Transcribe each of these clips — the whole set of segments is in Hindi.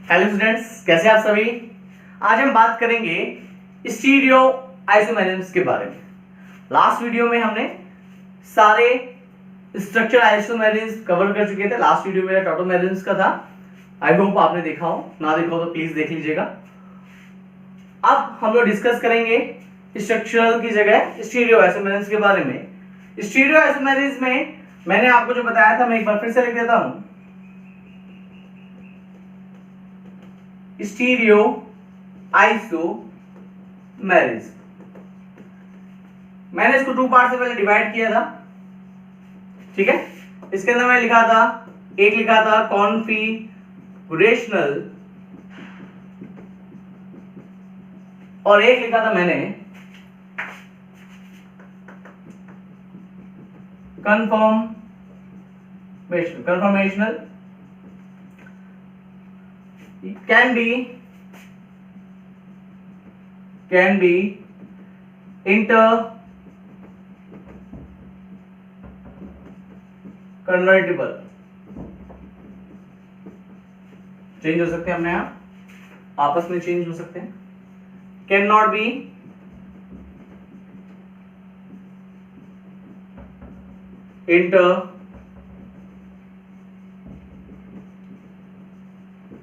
हेलो स्टूडेंट्स, कैसे आप सभी। आज हम बात करेंगे स्टीरियो आइसोमेरिज्म के बारे में। लास्ट वीडियो में हमने सारे स्ट्रक्चर आइसोमेरिज्म कवर कर चुके थे। लास्ट वीडियो मेरा टॉटोमेरिज्म का था। आई होप आपने देखा हो, ना देखा हो तो प्लीज देख लीजिएगा। अब हम लोग डिस्कस करेंगे स्ट्रक्चरल की जगह स्टीरियो आइसोमेरिज्म के बारे में। स्टीरियो आइसोमेरिज्म में मैंने आपको जो बताया था, मैं एक बार फिर से लिख देता हूं। स्टीरियो आइसोमेरिज्म, मैंने इसको टू पार्ट से पहले डिवाइड किया था, ठीक है। इसके अंदर मैं लिखा था, एक लिखा था कॉन्फिगरेशनल और एक लिखा था मैंने conformational. can be interconvertible, change हो सकते हैं अपने आप, आपस में चेंज हो सकते हैं। कैन नॉट बी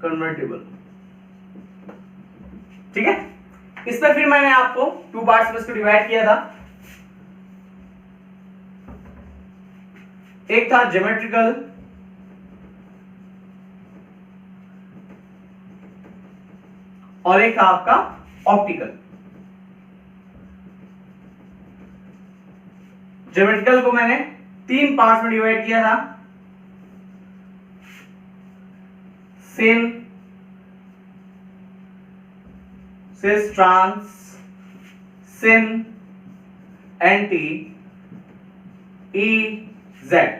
कन्वर्टेबल, ठीक है। इसमें फिर मैंने आपको टू पार्ट्स में इसको डिवाइड किया था। एक था ज्योमेट्रिकल और एक था आपका ऑप्टिकल। ज्योमेट्रिकल को मैंने तीन पार्ट्स में डिवाइड किया था। सिन, सिस ट्रांस, सिन, एंटी, ई, जेड।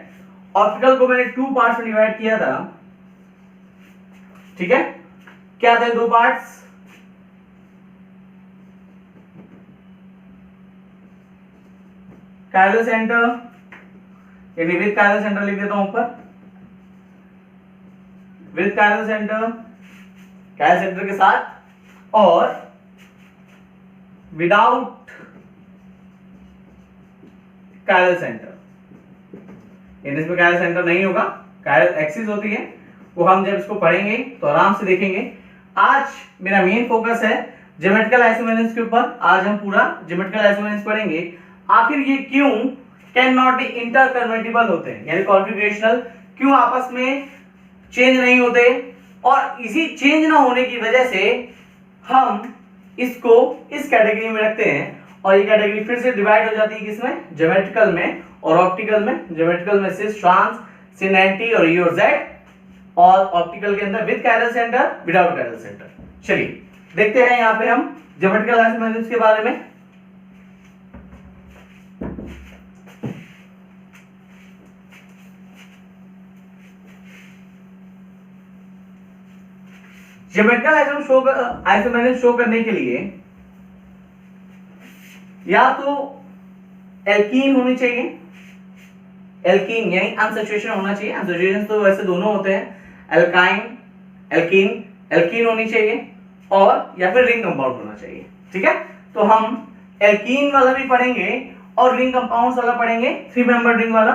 ऑप्टिकल को मैंने टू पार्ट्स में डिवाइड किया था, ठीक है। क्या थे दो पार्ट्स? कायरल सेंटर, यानी विद कायरल सेंटर लिख देता हूं ऊपर, with chiral centre, chiral centre के साथ, और विदाउट कायरल सेंटर। इसमें कायरल सेंटर नहीं होगा, कायरल एक्सिस होती है, वो हम जब इसको पढ़ेंगे तो आराम से देखेंगे। आज मेरा मेन फोकस है ज्योमेट्रिकल आइसोमेरिज्म के ऊपर। आज हम पूरा ज्योमेट्रिकल आइसोमेरिज्म पढ़ेंगे। आखिर ये क्यों कैन नॉट बी इंटरकन्वर्टिबल होते हैं, यानी कॉन्फिगरेशनल क्यों आपस में चेंज नहीं होते, और इसी चेंज ना होने की वजह से हम इसको इस कैटेगरी में रखते हैं। और ये कैटेगरी फिर से डिवाइड हो जाती है किसमें? ज्योमेट्रिकल में और ऑप्टिकल में। ज्योमेट्रिकल में सिस ट्रांस, सिन एंटी और ई और जेड, और ऑप्टिकल के अंदर with chiral centre, without chiral centre. चलिए देखते हैं यहां पे हम ज्योमेट्रिकल आइसोमेरिज्म के बारे में। ज्योमेट्रिकल आइसोमेरिज्म शो करने के लिए या तो एल्कीन होनी चाहिए, एल्कीन यानी अनसैचुरेशन होना चाहिए। अनसैचुरेशन तो वैसे दोनों होते हैं, एल्काइन, एल्कीन। एल्कीन होनी चाहिए और या फिर रिंग कंपाउंड होना चाहिए, ठीक है। तो हम एल्कीन वाला भी पढ़ेंगे और रिंग कंपाउंड्स वाला पढ़ेंगे, 3 मेंबर रिंग वाला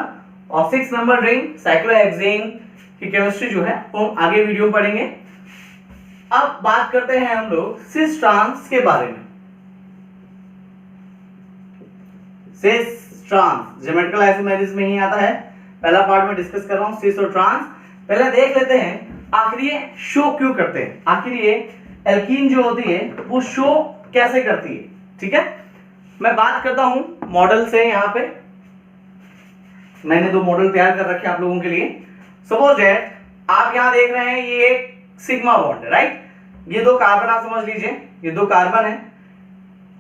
और 6 मेंबर रिंग साइक्लोहेक्सेन की केमिस्ट्री जो है वो हम आगे वीडियो में पढ़ेंगे। अब बात करते हैं हम लोग सिस ट्रांस के बारे में। सिस ट्रांस ज्योमेट्रिकल आइसोमेरिज्म में ही आता है। पहला पार्ट में डिस्कस कर रहा हूं सिस और ट्रांस। पहले देख लेते हैं आखिर ये शो क्यों करते हैं, आखिर ये एल्कीन जो होती है वो शो कैसे करती है, ठीक है। मैं बात करता हूं मॉडल से। यहां पे मैंने दो मॉडल तैयार कर रखे हैं आप लोगों के लिए। सपोज दैट आप यहां देख रहे हैं ये एक सिग्मा बॉन्ड है, राइट। ये दो कार्बन आप समझ लीजिए, ये दो कार्बन है।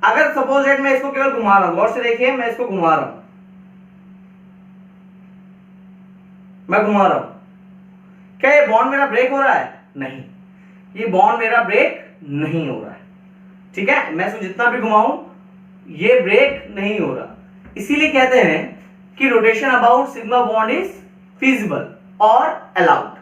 अगर सपोज दैट मैं इसको केवल घुमा रहा हूं, गौर से देखिए, मैं इसको घुमा रहा हूं, मैं घुमा रहा हूं, क्या ये बॉन्ड मेरा ब्रेक हो रहा है? नहीं, ये बॉन्ड मेरा ब्रेक नहीं हो रहा है, ठीक है। मैं इसको जितना भी घुमाऊं ये ब्रेक नहीं हो रहा। इसीलिए कहते हैं कि rotation about sigma bond is feasible और अलाउड,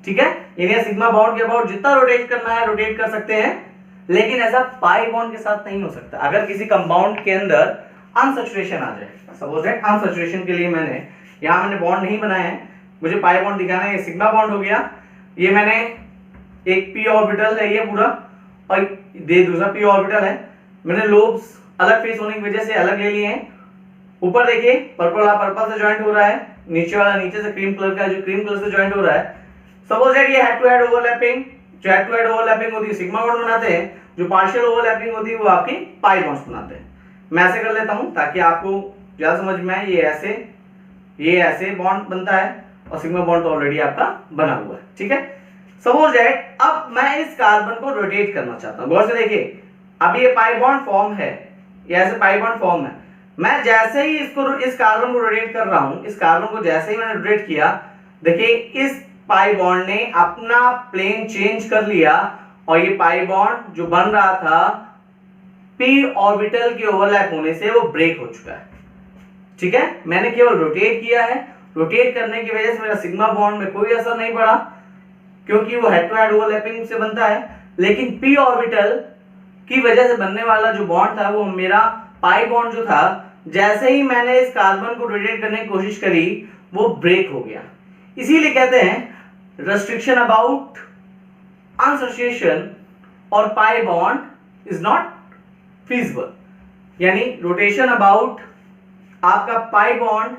ठीक है। यानी सिग्मा बॉन्ड के अबाउट जितना रोटेट करना है रोटेट कर सकते हैं, लेकिन ऐसा पाई बॉन्ड के साथ नहीं हो सकता। अगर किसी कंपाउंड के अंदर अनसैचुरेशन आ जाए, सपोज दैट अनसैचुरेशन के लिए मैंने बॉन्ड नहीं बनाया है, मुझे पाई बॉन्ड दिखाना है, ये सिग्मा बॉन्ड हो गया, ये मैंने एक p ऑर्बिटल है ये पूरा, और ये दूसरा p ऑर्बिटल है, मैंने लोब्स अलग फेस होने की वजह से अलग ले लिए हैं। ऊपर देखिए पर्पल से ज्वाइंट हो रहा है, नीचे वाला नीचे से क्रीम कलर का जो क्रीम कलर से ज्वाइंट हो रहा है। सपोज दैट ये हेड टू हेड ओवरलैपिंग, जो हेड टू हेड ओवरलैपिंग होती है सिग्मा बॉन्ड बनाते हैं, जो पार्शियल ओवरलैपिंग होती है वो आपकी पाई बॉन्ड्स बनाते हैं। मैं ऐसे कर लेता हूं ताकि आपको ज्यादा समझ में आए। ये ऐसे बॉन्ड बनता है और सिग्मा बॉन्ड तो ऑलरेडी आपका बना हुआ है, ठीक है। सपोज दैट अब मैं इस कार्बन को रोटेट करना चाहता हूं, गौर से देखिए, अभी ये पाई बॉन्ड फॉर्म है, ये ऐसे पाई बॉन्ड फॉर्म है। मैं जैसे ही इस कार्बन को रोटेट कर रहा हूं, इस कार्बन को जैसे ही मैंने रोटेट किया, देखिए इस पाई बॉन्ड ने अपना प्लेन चेंज कर लिया और ये पाई बॉन्ड जो बन रहा था p ऑर्बिटल के ओवरलैप होने से वो ब्रेक हो चुका है, ठीक है। मैंने केवल रोटेट किया है, रोटेट करने की वजह से मेरा सिग्मा बॉन्ड में कोई असर नहीं पड़ा क्योंकि वो हेड टू हेड ओवरलैपिंग से बनता है, लेकिन p ऑर्बिटल की वजह से बनने वाला जो बॉन्ड था वो मेरा पाई बॉन्ड जो था, जैसे ही मैंने इस कार्बन को रोटेट करने की कोशिश करी वो ब्रेक हो गया। इसीलिए कहते हैं रेस्ट्रिक्शन अबाउट अनसोसिएशन और pi bond is not feasible, यानी रोटेशन अबाउट आपका पाई बॉन्ड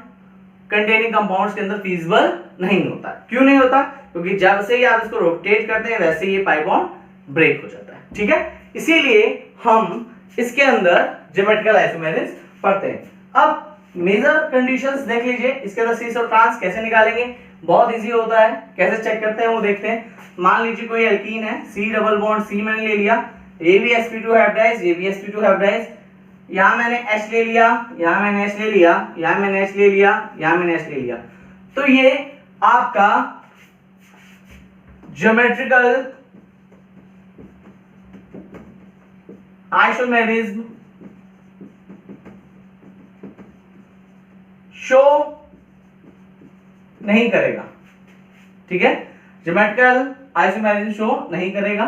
कंटेनिंग कंपाउंड्स के अंदर फीजिबल नहीं होता। क्यों नहीं होता? क्योंकि जब से ही आप इसको रोटेट करते हैं वैसे ही पाई बॉन्ड ब्रेक हो जाता है, ठीक है। इसीलिए हम इसके अंदर ज्योमेट्रिकल आइसोमेरिज्म पढ़ते हैं। अब मेजर कंडीशंस देख लीजिए, इसके अंदर सीस और ट्रांस कैसे निकालेंगे, बहुत इजी होता है। कैसे चेक करते हैं वो देखते हैं। मान लीजिए कोई एल्कीन है, C डबल बॉन्ड C मैंने ले लिया, ये भी sp2 हाइब्रिडाइज, ये भी sp2 हाइब्रिडाइज, यहां मैंने H ले लिया, यहां मैंने H ले लिया, यहां मैंने H ले लिया, यहां मैंने H ले लिया, तो ये आपका ज्योमेट्रिकल आइसोमेरिज्म शो नहीं करेगा, ठीक है। ज्योमेट्रिकल आइसोमेरिज्म शो नहीं करेगा,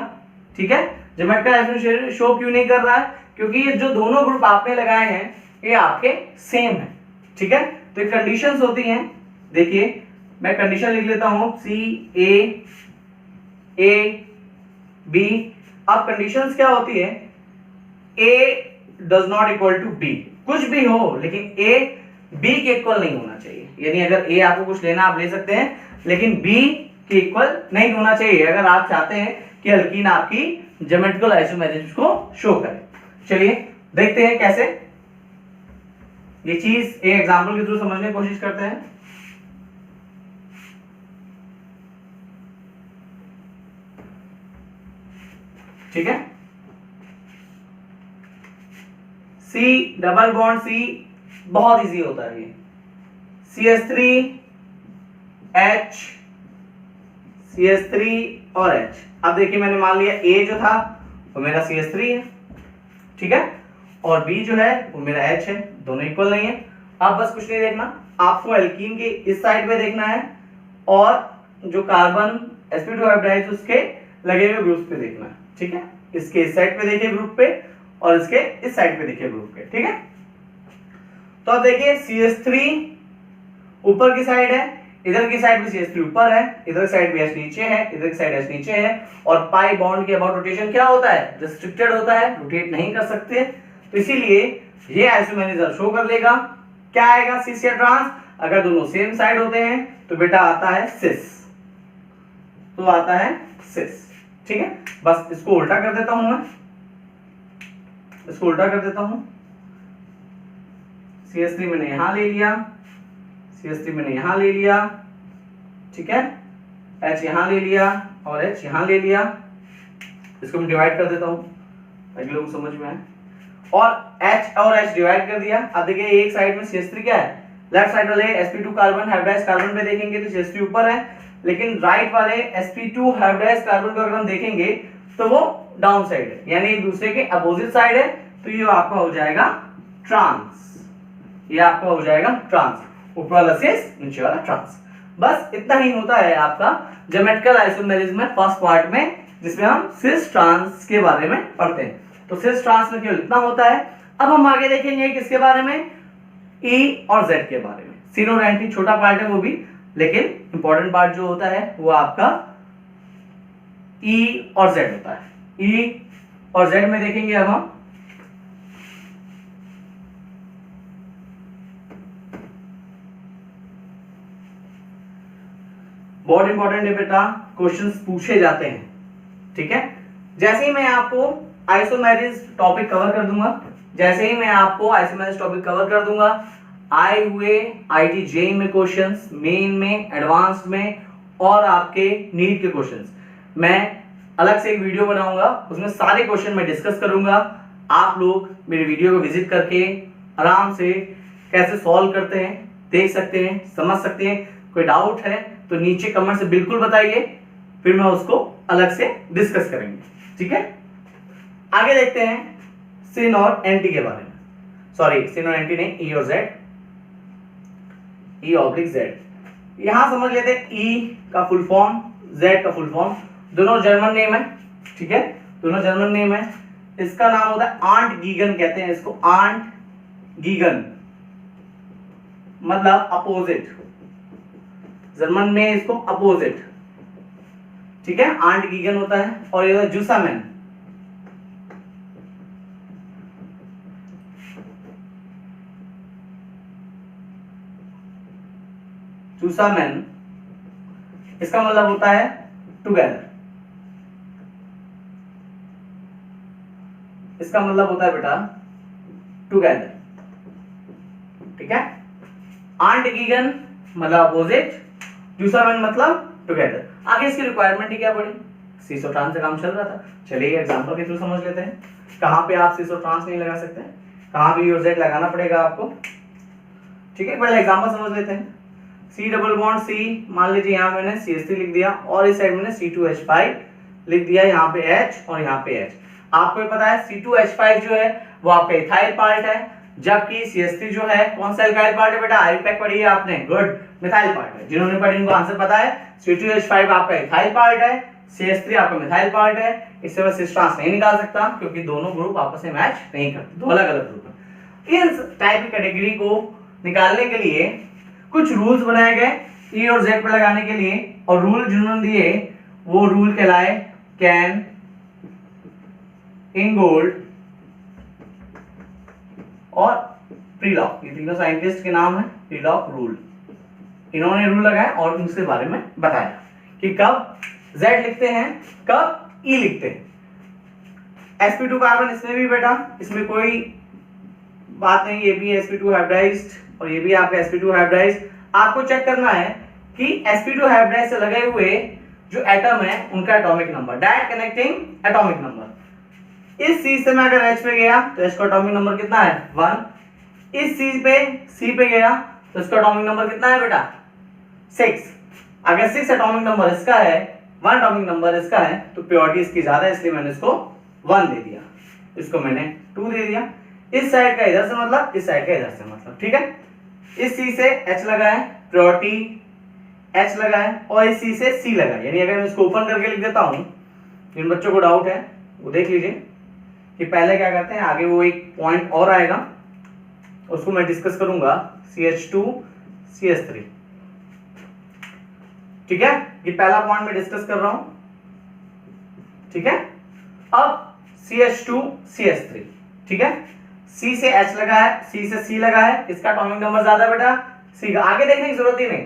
ठीक है। ज्योमेट्रिकल आइसोमेरिज्म शो क्यों नहीं कर रहा है? क्योंकि ये जो दोनों ग्रुप आपने लगाए हैं ये आपके सेम है, ठीक है। तो ये कंडीशंस होती हैं, देखिए मैं कंडीशन लिख लेता हूं C A B। अब कंडीशंस क्या होती है? A does not equal to B, कुछ भी हो लेकिन A B के इक्वल नहीं होना चाहिए। यानी अगर A आपको कुछ लेना आप ले सकते हैं, लेकिन B के इक्वल नहीं होना चाहिए अगर आप चाहते हैं कि एल्कीन आपकी ज्योमेट्रिकल आइसोमेरिज्म को शो करे। चलिए देखते हैं कैसे ये चीज एक एग्जांपल के थ्रू समझने की कोशिश करते हैं। ठीक है, C डबल बॉन्ड C बहुत इजी होता है ये, CH3H CH3 और H। अब देखिए मैंने मान लिया A जो था वो मेरा CH3 है, ठीक है, और B जो है वो मेरा H है, दोनों इक्वल नहीं है। अब बस कुछ नहीं देखना, आपको एल्कीन के इस साइड पे देखना है और जो कार्बन sp2 हाइब्रिडाइज उसके लगे हुए ग्रुप पे देखना है, ठीक है। इसके इस साइड पे देखिए ग्रुप पे और इसके इस साइड पे देखिए ग्रुप पे, ठीक है। तो अब देखिए CH3 ऊपर की साइड है, इधर की साइड में CH3 ऊपर है, इधर की साइड में H नीचे है, इधर की साइड H नीचे है, और पाई बॉन्ड के अबाउट रोटेशन क्या होता है? रिस्ट्रिक्टेड होता है, रोटेट नहीं कर सकते। तो इसीलिए ये आइसोमेरिज्म शो कर लेगा। क्या आएगा? सिस या ट्रांस। अगर दोनों सेम साइड होते हैं तो बेटा आता है सिस, तो आता है सिस, ठीक है। बस इसको उल्टा कर देता हूं मैं, इसको उल्टा कर देता हूं। CH3 मैंने यहां ले लिया, CH3 मैंने यहां ले लिया, ठीक है, H यहां ले लिया और H यहां ले लिया। इसको मैं डिवाइड कर देता हूं ताकि लोग समझ में आए। और H और H डिवाइड कर दिया। अब देखिए एक साइड में CH3 क्या है, लेफ्ट साइड वाले sp2 कार्बन हाइब्रिडाइज कार्बन पे देखेंगे तो CH3 ऊपर है, लेकिन राइट वाले sp2 हाइब्रिडाइज कार्बन को अगर हम देखेंगे तो वो डाउन साइड है, यानी एक दूसरे के अपोजिट साइड है। तो ये आपका हो जाएगा ट्रांस, ये आपका हो जाएगा ट्रांस, ऊपर वाला सिस नीचे वाला ट्रांस। बस इतना ही होता है आपका ज्योमेट्रिकल आइसोमेरिज्म में फर्स्ट पार्ट में, जिसमें हम सिस ट्रांस के बारे में पढ़ते हैं। तो सिस ट्रांस में केवल इतना होता है। अब हम आगे देखेंगे किसके बारे में, ई और जेड के बारे में। सिन और एंटी छोटा पार्ट है वो भी, लेकिन इंपॉर्टेंट पार्ट जो होता है वो आपका ई और जेड होता है। ई और जेड में देखेंगे अब हम बहुत इंपॉर्टेंट है बेटा, क्वेश्चंस पूछे जाते हैं, ठीक है। जैसे ही मैं आपको आइसोमेरिज टॉपिक कवर कर दूंगा, जैसे ही मैं आपको आइसोमेरिज टॉपिक कवर कर दूंगा, आए हुए आईटी जेईई में क्वेश्चंस, मेन में, एडवांस्ड में और आपके नीट के क्वेश्चंस, मैं अलग से एक वीडियो बनाऊंगा, उसमें सारे क्वेश्चन मैं डिस्कस करूंगा। आप लोग मेरे वीडियो को विजिट करके आराम से कैसे सॉल्व करते हैं देख सकते हैं, समझ सकते हैं। कोई डाउट है तो नीचे कमेंट से बिल्कुल बताइए, फिर मैं उसको अलग से डिस्कस करेंगे, ठीक है। आगे देखते हैं सिन और एंटी के बारे में। सॉरी, सिन और एंटी नहीं, ई और जेड, ई ऑब्लिक जेड। यहां समझ लेते हैं ई का फुल फॉर्म, जेड का फुल फॉर्म। दोनों जर्मन नेम है, ठीक है, दोनों जर्मन नेम है। इसका नाम होता है आंट गीगन, कहते हैं इसको आंट गीगन, मतलब अपोजिट, जर्मन में इसको अपोजिट, ठीक है, आंट गीगन होता है। और ये जुसामेन, जुसामेन इसका मतलब होता है टुगेदर, इसका मतलब होता है बेटा टुगेदर, ठीक है। आंट गीगन मतलब अपोजिट, जुसामेन मतलब टुगेदर। आगे इसकी रिक्वायरमेंट ही क्या पड़ी, सीस और ट्रांस से काम चल रहा था। चलिए एग्जांपल के थ्रू समझ लेते हैं कहां पे आप सीस और ट्रांस नहीं लगा सकते, कहां पे ई और जेड लगाना पड़ेगा आपको, ठीक है। पहले एग्जांपल समझ लेते हैं। सी डबल बॉन्ड सी, मान लीजिए यहाँ मैंने CH3 लिख दिया और इस साइड मैंने C2H5 लिख दिया, यहाँ पे H और यहाँ पे H। आपको पता है C2H5 जो है वो आपका इथाइल पार्ट है, जबकि CH3 जो है कौन सा इथाइल पार्ट है बेटा, आईयूपैक पढ़ी है आपने, गुड, मिथाइल पार्ट है। जिन्होंने पढ़ी उनको आंसर पता है। C2H5 आपका इथाइल पार्ट है, CH3 आपका मिथाइल पार्ट है। इससे मैं सिस ट्रांस नहीं निकाल सकता क्योंकि दोनों ग्रुप आपस में मैच नहीं करते, दो अलग अलग ग्रुप है। इस टाइप की कैटेगरी को निकालने के लिए कुछ रूल्स बनाए गए ई और जेड पे लगाने के लिए, और रूल जिन्होंने दिए वो रूल कहलाए कैन, इंगोल्ड और प्रीलॉक। ये तीनों साइंटिस्ट के नाम है, प्रीलॉक रूल। इन्होंने रूल लगाया और उसके बारे में बताया कि कब जेड लिखते हैं, कब ई लिखते हैं। sp2 कार्बन इसमें भी बेटा, इसमें कोई बात नहीं, ये भी sp2 हाइब्रिडाइज्ड और ये भी आपका sp2 हाइब्रिडाइज्ड। आपको चेक करना है कि sp2 हाइब्रिडाइज्ड से लगे हुए जो एटम है उनका atomic number, direct connecting atomic number. इस C से मैं अगर H पे गया तो H का एटॉमिक नंबर कितना है 1। इस C पे गया तो इसका एटॉमिक नंबर कितना है बेटा 6। अगर 6 एटॉमिक नंबर इसका है, 1 एटॉमिक नंबर इसका है, तो प्योरिटी इसकी ज्यादा है, इसलिए मैंने इसको 1 दे दिया, इसको मैंने 2 दे दिया। इस साइड का इधर से मतलब, इस साइड का इधर से मतलब, ठीक है। इस C से H लगा है, प्योरिटी H लगा है, और इस C से C लगा है। यानी अगर मैं इसको ओपन करके लिख देता हूं, जिन बच्चों को डाउट है वो देख लीजिए कि पहले क्या करते हैं, आगे वो एक पॉइंट और आएगा उसको मैं डिस्कस करूंगा, CH2 CH3, ठीक है। ये पहला पॉइंट मैं डिस्कस कर रहा हूं, ठीक है। अब CH2 CH3, ठीक है। C से H लगा है, C से C लगा है, इसका एटॉमिक नंबर ज्यादा है बेटा C का। आगे देखने की जरूरत ही नहीं,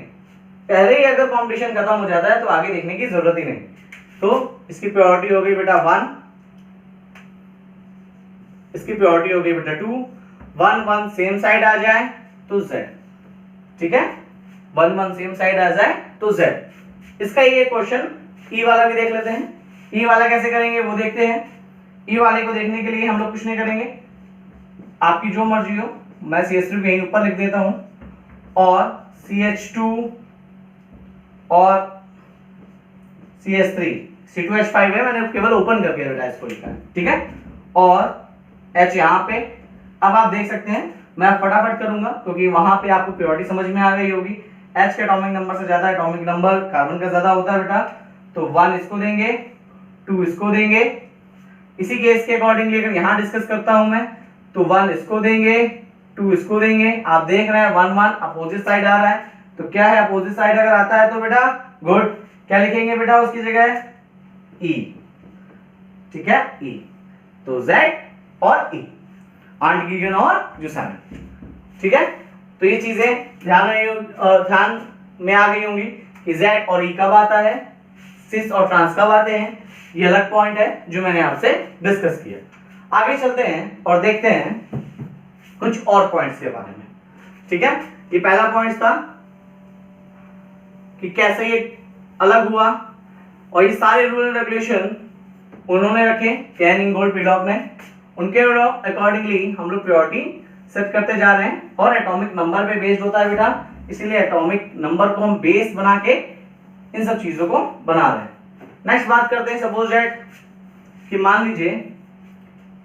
पहले ही अगर कॉम्पिटिशन खत्म हो जाता है तो आगे देखने की जरूरत ही नहीं। तो इसकी प्योरिटी हो गई बेटा 1, इसकी प्योरिटी हो गई बेटा 2, 1 1 सेम साइड आ जाए तो Z, ठीक है, 1 1 सेम साइड आ जाए तो Z। इसका ये क्वेश्चन ई वाला भी देख लेते हैं। ई वाला कैसे करेंगे वो देखते हैं। ई वाले को देखने के लिए हम लोग कुछ नहीं करेंगे, आपकी जो मर्जी हो, मैं CH3 कहीं ऊपर लिख देता हूं और CH2 और CH3, C2H5 है, मैंने केवल ओपन करके बेटा इसको लिखा है, ठीक है, और H यहां पे। अब आप देख सकते हैं, मैं फटाफट करूंगा क्योंकि वहां पे आपको प्योरिटी समझ में आ गई होगी। H के एटॉमिक नंबर से ज्यादा एटॉमिक नंबर कार्बन का ज्यादा होता है बेटा, तो 1 इसको देंगे, 2 इसको देंगे। इसी केस के अकॉर्डिंगली अगर यहाँ डिस्कस करता हूं मैं, तो 1 इसको देंगे, 2 इसको देंगे। आप देख रहे हैं 1 1 अपोजिट साइड आ रहा है, तो क्या है अपोजिट साइड अगर आता है तो बेटा गुड, क्या लिखेंगे बेटा उसकी जगह E, ठीक है E। तो Z और E, आंटगिगन और जुसान, ठीक है। तो ये चीजें ध्यान में आ गई होंगी कि Z और E कब आता है, सिस और ट्रांस कब आते हैं, ये अलग पॉइंट है जो मैंने आपसे डिस्कस किया। आगे चलते हैं और देखते हैं कुछ और पॉइंट्स के बारे में, ठीक है। ये पहला पॉइंट था कि कैसे ये अलग हुआ, और ये सारे रूल एंड रेगुलेशन उन्होंने रखे कैन इंगोल्ड प्रीडॉक ने, उनके अकॉर्डिंगली हम लोग प्रायोरिटी सेट करते जा रहे हैं, और एटॉमिक नंबर पे बेस्ड होता है बेटा, इसीलिए एटॉमिक नंबर को हम बेस बना के इन सब चीजों को बना रहे हैं। नेक्स्ट बात करते हैं, सपोज दैट कि मान लीजिए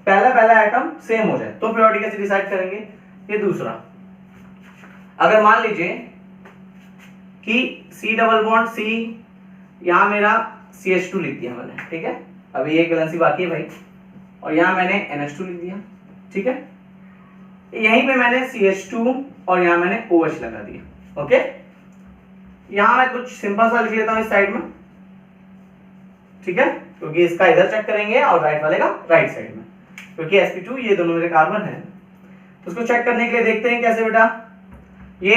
पहला एटम सेम हो जाए तो प्रायोरिटी कैसे डिसाइड करेंगे। ये दूसरा, अगर मान लीजिए कि C डबल बॉन्ड C, यहां मेरा CH2 लिख दिया मैंने, ठीक है, अभी एक वैलेंसी बाकी है भाई, और यहां मैंने NH2 लिख दिया, ठीक है, यहीं पे मैंने CH2 और यहां मैंने OH लगा दिया, ओके। यहां मैं कुछ सिंपल सा लिख लेता हूं इस साइड में, ठीक है, क्योंकि इसका इधर चेक करेंगे और राइट वाले का राइट साइड में, क्योंकि sp2 ये दोनों मेरे कार्बन है, तो उसको चेक करने के लिए देखते हैं कैसे बेटा। ये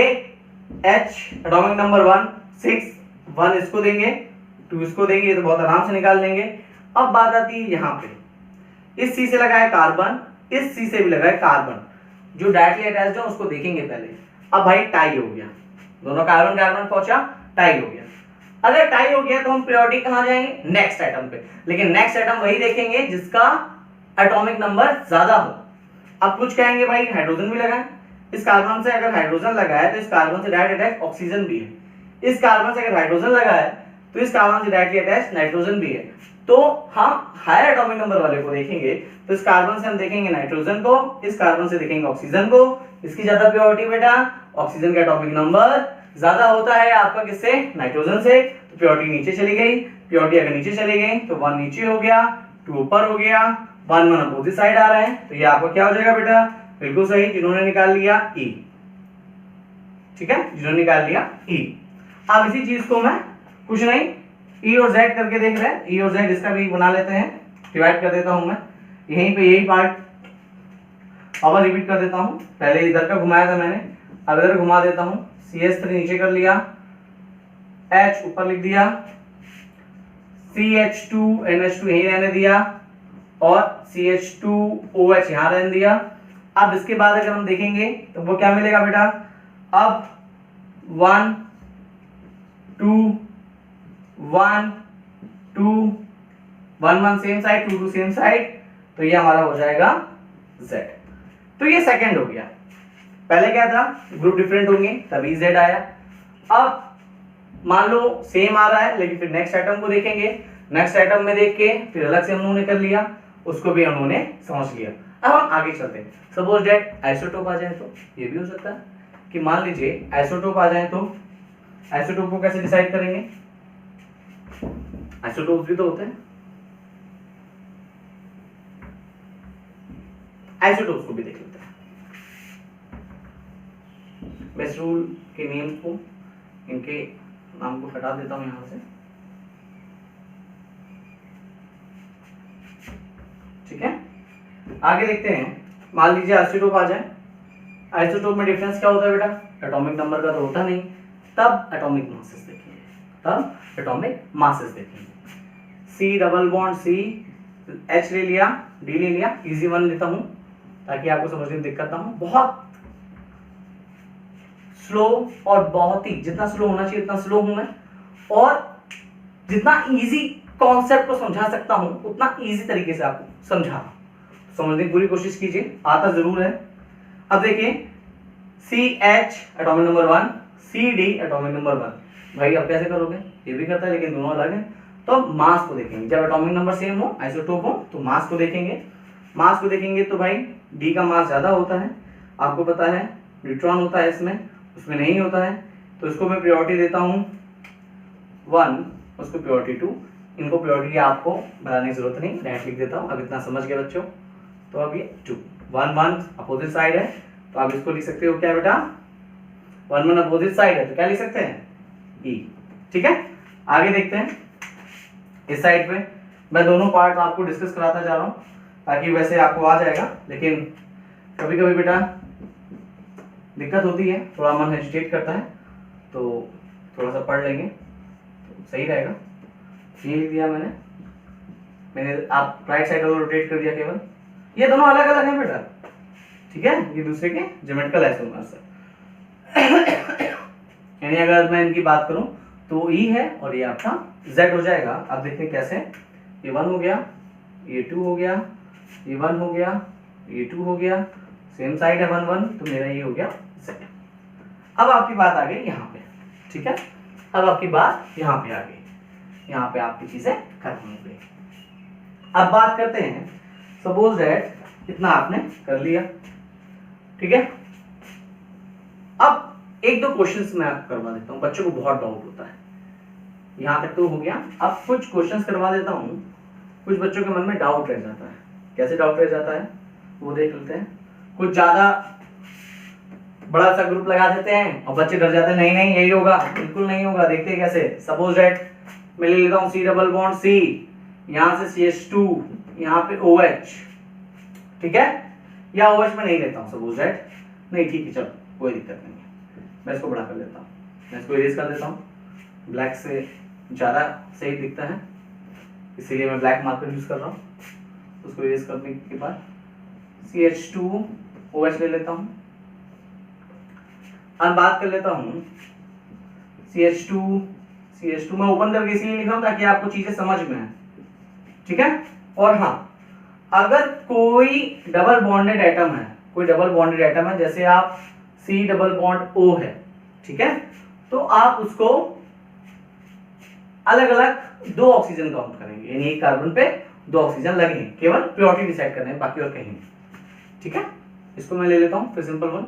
H एटॉमिक नंबर 1 6, 1 इसको देंगे, 2 इसको देंगे, ये तो बहुत आराम से निकाल लेंगे। अब बात आती है यहाँ पे, इस C से लगा है कार्बन, इस C से भी लगा है कार्बन, जो डायरेक्टली अटैच्ड है उसको देखेंगे पहले। अब भाई टाई हो गया, दोनों कार्बन कार्बन पहुंचा, टाई हो गया। अगर टाई हो गया तो हम प्रायोरिटी कहां जाएंगे, नेक्स्ट एटम पे, लेकिन नेक्स्ट एटम वही देखेंगे जिसका एटॉमिक नंबर ज्यादा हो। अब कुछ कहेंगे भाई हाइड्रोजन भी लगा है, इस कार्बन से अगर हाइड्रोजन लगा है तो इस कार्बन से डायरेक्ट अटैच ऑक्सीजन भी है, इस कार्बन से अगर हाइड्रोजन लगा है तो इस कार्बन से डायरेक्टली अटैच नाइट्रोजन भी है। तो हम हायर एटॉमिक नंबर वाले को देखेंगे, तो इस कार्बन से हम देखेंगे नाइट्रोजन को, इस कार्बन से देखेंगे ऑक्सीजन को, इसकी ज्यादा प्रायोरिटी बेटा, ऑक्सीजन का एटॉमिक नंबर ज्यादा होता है आपका किससे, नाइट्रोजन से, तो प्रायोरिटी नीचे चली गई। प्रायोरिटी अगर नीचे चली गई तो 1 नीचे हो गया, 2 ऊपर हो गया, 1 1 अपोजिट साइड आ रहे हैं, तो ये आपका क्या हो जाएगा बेटा, बिल्कुल सही, जिन्होंने निकाल लिया E, ठीक है, जिन्होंने निकाल लिया E। अब इसी चीज को मैं कुछ नहीं E और Z करके देख रहे हैं, E और Z इसका भी बना लेते हैं, डिवाइड कर देता हूं मैं, यहीं पे यही पार्ट अब रिपीट कर देता हूं। पहले इधर का घुमाया था मैंने, अब इधर घुमा देता हूं। CH3 नीचे कर लिया, H ऊपर लिख दिया, CH2 NH2 यहीं रहने दिया, और CH2OH यहां रहने दिया। अब इसके बाद अगर हम देखेंगे तो वो क्या मिलेगा बेटा, अब 1 2 1 2 1 1 सेम साइड, 2 2 सेम साइड, तो ये हमारा हो जाएगा Z। तो ये सेकंड हो गया। पहले क्या था, ग्रुप डिफरेंट होंगे तभी Z आया। अब मान लो सेम आ रहा है, लेकिन फिर नेक्स्ट एटम को देखेंगे, नेक्स्ट एटम में देख के फिर अलग से उन्होंने कर लिया, उसको भी उन्होंने समझ लिया। अब हम आगे चलते हैं। सपोज दैट आइसोटोप आ जाए, तो ये भी हो सकता है कि मान लीजिए आइसोटोप आ जाए, तो आइसोटोप को कैसे डिसाइड करेंगे, आइसोटोप भी तो होते हैं, आइसोटोप्स को भी देख लेते हैं। बेस्ट रूल के नेम को, इनके नाम को हटा देता हूं यहां से, ठीक है। आगे देखते हैं, मान लीजिए आइसोटोप आ जाए, आइसोटोप में डिफरेंस क्या होता है बेटा, एटॉमिक नंबर का तो होता नहीं, तब एटॉमिक मासेस देखेंगे, तब एटॉमिक मासेस देखेंगे। C double bond C, H ले लिया, D ले लिया, इजी वन लेता हूं ताकि आपको समझने में दिक्कत ना हो। बहुत स्लो और बहुत ही, जितना स्लो होना चाहिए उतना स्लो हूं मैं, और जितना इजी कॉन्सेप्ट को समझा सकता हूं उतना इजी तरीके से आपको समझा, समझने की पूरी कोशिश कीजिए, आता जरूर है। अब देखिए CH atomic number 1, CD atomic number 1, भाई अब कैसे करोगे, ये भी करता है लेकिन दोनों अलग है। तो मास को देखेंगे, जब एटॉमिक नंबर सेम हो, आइसोटोप हो, तो मास को देखेंगे। मास को देखेंगे तो भाई D का मास ज्यादा होता है, आपको पता है, न्यूट्रॉन होता है इसमें, उसमें नहीं होता है, तो इसको मैं प्रायोरिटी देता हूँ 1, उसको प्रायोरिटी 2, इनको प्रायोरिटी आपको बनाने की जरूरत नहीं, डायरेक्ट लिख देता हूँ। अब इतना समझ गए बच्चों। तो अब ये 2 1 1 अपोजिट साइड है, तो आप इसको लिख सकते हो क्या बेटा, 1 1 अपोजिट साइड है तो क्या लिख सकते हैं, ई। ठीक है, आगे देखते हैं। इस साइड पे मैं दोनों पार्ट आपको डिस्कस कराता जा रहा हूँ ताकि वैसे आपको आ जाएगा, लेकिन कभी कभी बेटा दिक्कत होती है, थोड़ा मन हेजिटेट करता है, तो थोड़ा सा पढ़ लेंगे तो सही रहेगा। ये लिख दिया मैंने आप राइट साइड वाला रोटेट कर दिया केवल। ये दोनों अलग अलग हैं बेटा, ठीक है, ये दूसरे के ज्योमेट्रिकल आइसोमर्स है। यानी अगर मैं इनकी बात करूं तो ई है और ये आपका जेड हो जाएगा। अब देखते हैं कैसे, ये 1 हो गया, ये 2 हो गया, ये 1 हो गया, ये 2 हो गया, सेम साइड है 1 1, तो मेरा ये हो गया जेड। अब आपकी बात आ गई यहाँ पे, ठीक है, अब आपकी बात यहाँ पे आ गई, यहाँ पे आपकी चीजें खत्म हो गई। अब बात करते हैं, सपोज दैट इतना आपने कर लिया, ठीक है। अब एक दो क्वेश्चंस मैं आपको करवा देता हूँ, बच्चों को बहुत डाउट होता है। यहाँ तक तो हो गया, अब कुछ क्वेश्चंस करवा देता हूँ, कुछ बच्चों के मन में डाउट रह जाता है। कैसे डाउट रह जाता है वो देख लेते हैं। कुछ ज्यादा बड़ा सा ग्रुप लगा देते हैं और बच्चे डर जाते हैं, नहीं नहीं यही होगा, बिल्कुल नहीं होगा। देखते हैं कैसे। सपोज दैट मैं ले लेता हूँ C डबल बॉन्ड C, यहाँ से CH2, यहाँ पे OH, ठीक है, या OH में नहीं लेता हूँ सपोज दैट, नहीं ठीक है चलो कोई दिक्कत नहीं है, मैं इसको बड़ा कर लेता हूँ, मैं इसको इरेज कर देता हूँ, ब्लैक से ज़्यादा सही दिखता है इसीलिए मैं ब्लैक मार्कर यूज कर रहा हूँ। उसको इरेज करने के बाद CH2OH ले लेता हूँ। अब बात कर लेता हूँ CH2 मैं ओपन करके इसलिए लिख रहा हूँ ताकि आपको चीजें समझ में आए, ठीक है। और हाँ, अगर कोई डबल बॉन्डेड एटम है, कोई डबल बॉन्डेड एटम है, जैसे आप C डबल बॉन्ड O है, ठीक है, तो आप उसको अलग अलग 2 ऑक्सीजन काउंट करेंगे, यानी एक कार्बन पे 2 ऑक्सीजन लगेंगे, केवल प्रायोरिटी डिसाइड करने हैं, बाकी और कहीं नहीं, ठीक है। इसको मैं ले लेता हूँ फिर सिंपल वन,